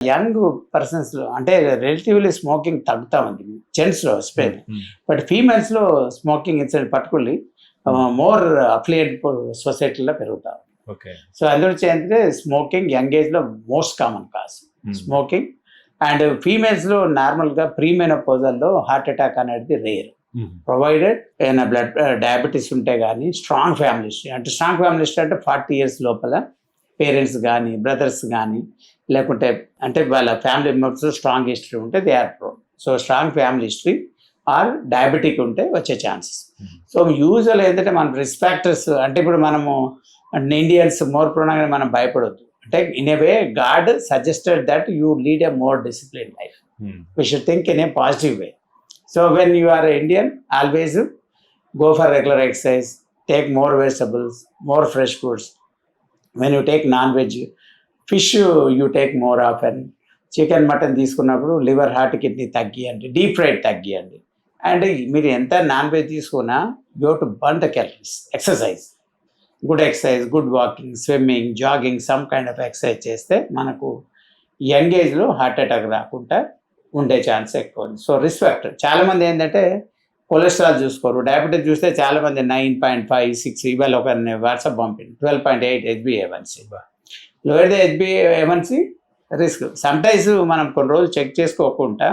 Young పర్సన్స్లో అంటే relatively smoking తగ్గుతా ఉంది జెంట్స్లో స్పెయిన్, బట్ ఫీమేల్స్లో smoking it's particularly more affluent సొసైటీలో పెరుగుతా ఉంది. ఓకే. సో అందులో ఏంటంటే స్మోకింగ్ యంగ్ ఏజ్లో most common cause smoking. And ఫీమేల్స్లో నార్మల్గా ప్రీమెనోపోజల్లో హార్ట్ అటాక్ అనేది రేర్, ప్రొవైడెడ్ ఏదైనా బ్లడ్ డయాబెటీస్ ఉంటే కానీ, స్ట్రాంగ్ ఫ్యామిలీ హిస్టరీ. అంటే స్ట్రాంగ్ ఫ్యామిలీ హిస్టరీ అంటే 40 years లోపల పేరెంట్స్ కానీ బ్రదర్స్ కానీ లేకుంటే అంటే వాళ్ళ ఫ్యామిలీ మెంబర్స్ స్ట్రాంగ్ హిస్టరీ ఉంటే they are prone. So strong family history or diabetic ఉంటే వచ్చే ఛాన్సెస్. సో యూజువల్ ఏంటంటే మన రిస్క్ ఫ్యాక్టర్స్ అంటే ఇప్పుడు మనము ఇండియన్స్ మోర్ ప్రోన్ మనం భయపడొద్దు. అంటే in a way God suggested that you lead a more discipline life. We should think in a positive way. So when you are an Indian, always go for regular exercise, take more vegetables, more fresh foods. When you take non-veg, fish you take more often. Chicken, mutton తీసుకున్నప్పుడు liver, heart, kidney తగ్గియండి, deep fried తగ్గియండి. And మీరు ఎంత non veg తీసుకున్నా you have to burn the calories. Exercise, good exercise, good walking, swimming, jogging, some kind of exercise చేస్తే మనకు young ఏజ్లో heart attack రాకుండా ఉండే ఛాన్స్ ఎక్కువ ఉంది. సో రిస్క్ ఫ్యాక్టర్ చాలామంది ఏంటంటే కొలెస్ట్రాల్ చూసుకోరు, డయాబెటీస్ చూస్తే చాలామంది 9.5, 6 ఇవాళ ఒక వాట్సాప్ పంపింది 12.8 HbA1c. Lower the HbA1c risk. Sometimes మనం కొన్ని రోజులు చెక్ చేసుకోకుండా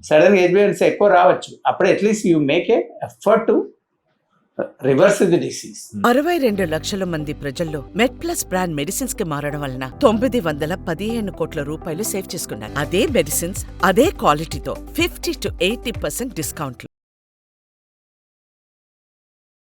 సడన్గా HbA1c ఎక్కువ రావచ్చు. అప్పుడు at least you make a effort to reverse the disease. 62 లక్షల మంది ప్రజల్లో మెడ్ ప్లస్ బ్రాండ్ మెడిసిన్స్ కి మారడం వలన 915 కోట్ల రూపాయలు సేవ్ చేసుకున్నారు. అదే మెడిసిన్స్ అదే క్వాలిటీతో 50 to 80% డిస్కౌంట్లు.